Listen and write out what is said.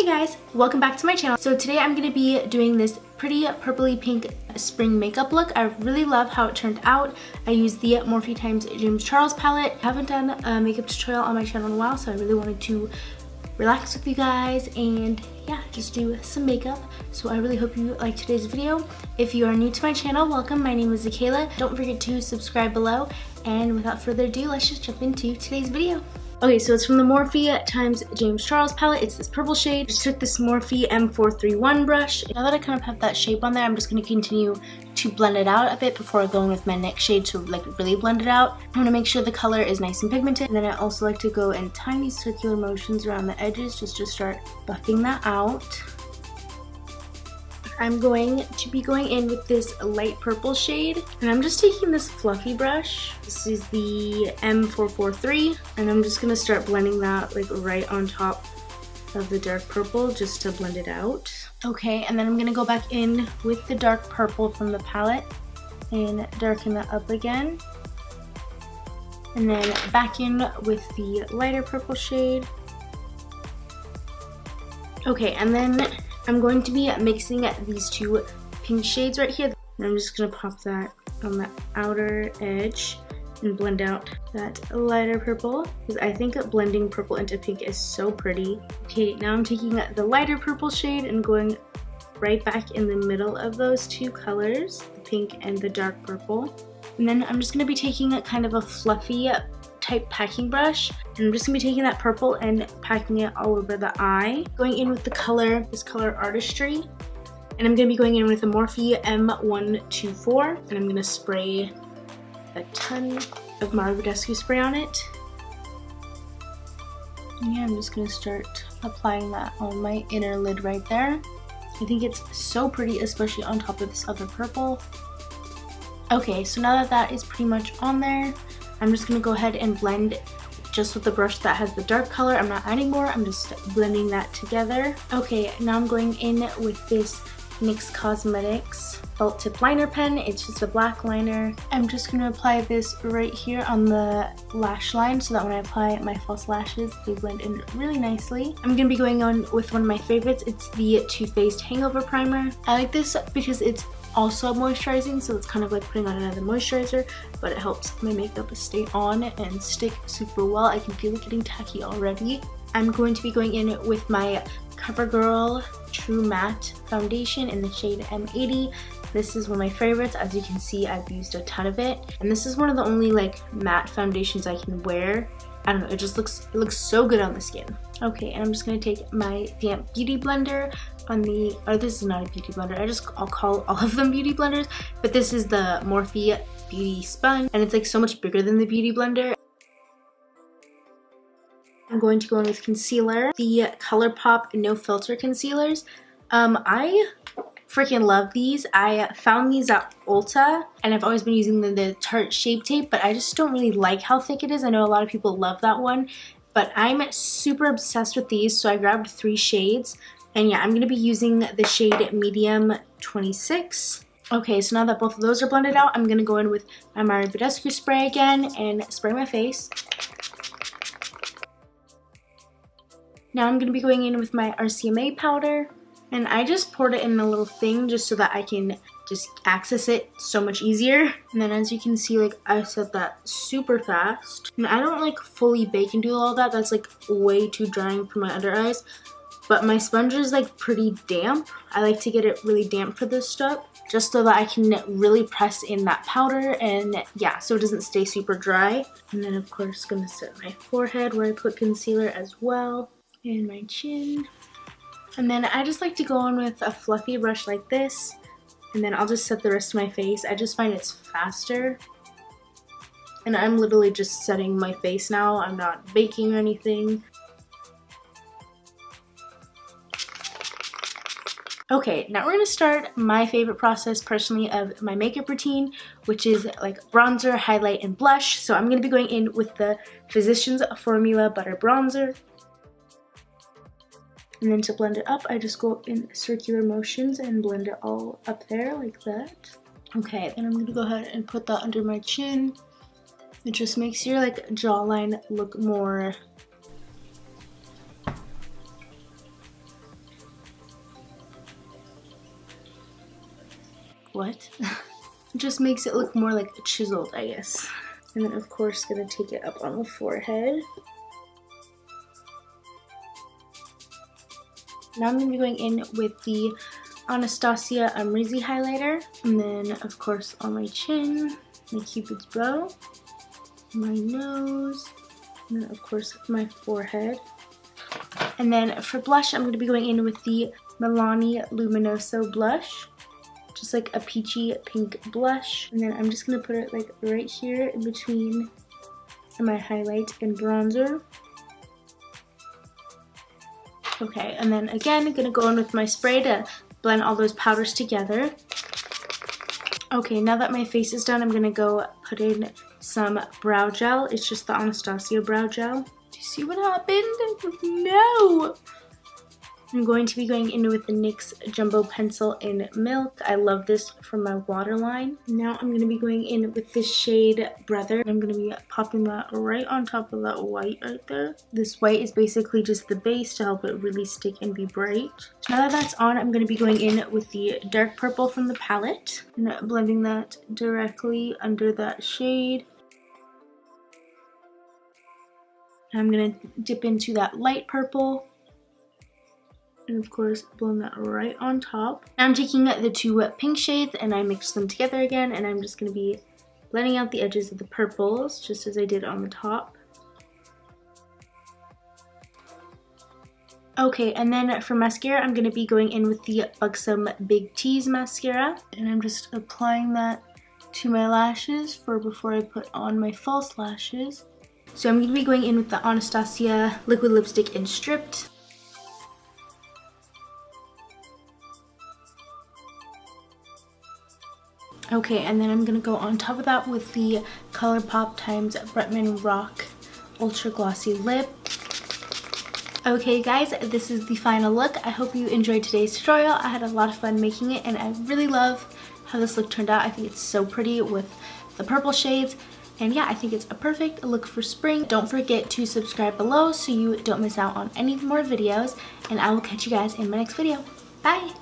Hey guys, welcome back to my channel. So today I'm going to be doing this pretty purpley pink spring makeup look. I really love how it turned out. I used the Morphe x James Charles palette. I haven't done a makeup tutorial on my channel in a while, so I really wanted to relax with you guys and yeah, just do some makeup. So I really hope you like today's video. If you are new to my channel, welcome. My name is Zakaila. Don't forget to subscribe below. And without further ado, let's just jump into today's video. Okay, so it's from the Morphe x James Charles palette. It's this purple shade. Just took this Morphe M431 brush. Now that I kind of have that shape on there, I'm just going to continue to blend it out a bit before going with my next shade to like really blend it out. I want to make sure the color is nice and pigmented. And then I also like to go in tiny circular motions around the edges just to start buffing that out. I'm going to be going in with this light purple shade, and I'm just taking this fluffy brush. This is the M443, and I'm just gonna start blending that like right on top of the dark purple just to blend it out. Okay, and then I'm gonna go back in with the dark purple from the palette and darken that up again. And then back in with the lighter purple shade. Okay, and then I'm going to be mixing these two pink shades right here. And I'm just going to pop that on the outer edge and blend out that lighter purple, because I think blending purple into pink is so pretty. Okay, now I'm taking the lighter purple shade and going right back in the middle of those two colors, the pink and the dark purple. And then I'm just going to be taking kind of a fluffy type packing brush, and I'm just gonna be taking that purple and packing it all over the eye. Going in with the color, this color Artistry, and I'm gonna be going in with the Morphe M124, and I'm gonna spray a ton of Mara Badescu spray on it. And yeah, I'm just gonna start applying that on my inner lid right there. I think it's so pretty, especially on top of this other purple. Okay, so now that that is pretty much on there, I'm just going to go ahead and blend just with the brush that has the dark color. I'm not adding more, I'm just blending that together. Okay, now I'm going in with this NYX Cosmetics felt tip liner pen. It's just a black liner. I'm just going to apply this right here on the lash line so that when I apply my false lashes, they blend in really nicely. I'm going to be going on with one of my favorites. It's the Too Faced Hangover Primer. I like this because it's also moisturizing, so it's kind of like putting on another moisturizer, but it helps my makeup stay on and stick super well. I can feel it getting tacky already. I'm going to be going in with my CoverGirl True Matte Foundation in the shade M80. This is one of my favorites. As you can see, I've used a ton of it, and this is one of the only like matte foundations I can wear. I don't know, it looks so good on the skin. Okay, and I'm just gonna take my damp beauty blender on the, or this is not a beauty blender, I'll call all of them beauty blenders, but this is the Morphe Beauty Sponge, and it's like so much bigger than the beauty blender. I'm going to go in with concealer, the ColourPop No Filter concealers. I freaking love these. I found these at Ulta, and I've always been using the Tarte Shape Tape, but I just don't really like how thick it is. I know a lot of people love that one, but I'm super obsessed with these, so I grabbed 3 shades. And yeah, I'm going to be using the shade Medium 26. Okay, so now that both of those are blended out, I'm going to go in with my Mara Badescu spray again and spray my face. Now I'm going to be going in with my RCMA powder. And I just poured it in a little thing just so that I can just access it so much easier. And then as you can see, like I set that super fast. And I don't like fully bake and do all that. That's like way too drying for my under eyes. But my sponge is like pretty damp. I like to get it really damp for this stuff, just so that I can really press in that powder, and yeah, so it doesn't stay super dry. And then of course gonna set my forehead where I put concealer as well, and my chin. And then I just like to go on with a fluffy brush like this, and then I'll just set the rest of my face. I just find it's faster. And I'm literally just setting my face now. I'm not baking or anything. Okay, now we're going to start my favorite process personally of my makeup routine, which is like bronzer, highlight, and blush. So I'm going to be going in with the Physicians Formula Butter Bronzer. And then to blend it up, I just go in circular motions and blend it all up there like that. Okay, then I'm going to go ahead and put that under my chin. It just makes your like jawline look more what? It just makes it look more like chiseled, I guess. And then of course gonna take it up on the forehead. Now I'm gonna be going in with the Anastasia Amrezy highlighter, and then of course on my chin, my cupid's bow, my nose, and then of course my forehead. And then for blush, I'm going to be going in with the Milani Luminoso blush, just like a peachy pink blush. And then I'm just going to put it like right here in between my highlight and bronzer. Okay, and then again, I'm going to go in with my spray to blend all those powders together. Okay, now that my face is done, I'm going to go put in some brow gel. It's just the Anastasia brow gel. Do you see what happened? No! I'm going to be going in with the NYX Jumbo Pencil in Milk. I love this for my waterline. Now I'm going to be going in with this shade Brother. I'm going to be popping that right on top of that white right there. This white is basically just the base to help it really stick and be bright. So now that that's on, I'm going to be going in with the dark purple from the palette and blending that directly under that shade. And I'm going to dip into that light purple. And of course, blend that right on top. Now I'm taking the two pink shades and I mix them together again, and I'm just going to be blending out the edges of the purples, just as I did on the top. Okay, and then for mascara, I'm going to be going in with the Buxom Big T's mascara. And I'm just applying that to my lashes before I put on my false lashes. So I'm going to be going in with the Anastasia Liquid Lipstick in Stripped. Okay, and then I'm going to go on top of that with the ColourPop x Bretman Rock Ultra Glossy Lip. Okay guys, this is the final look. I hope you enjoyed today's tutorial. I had a lot of fun making it, and I really love how this look turned out. I think it's so pretty with the purple shades. And yeah, I think it's a perfect look for spring. Don't forget to subscribe below so you don't miss out on any more videos. And I will catch you guys in my next video. Bye!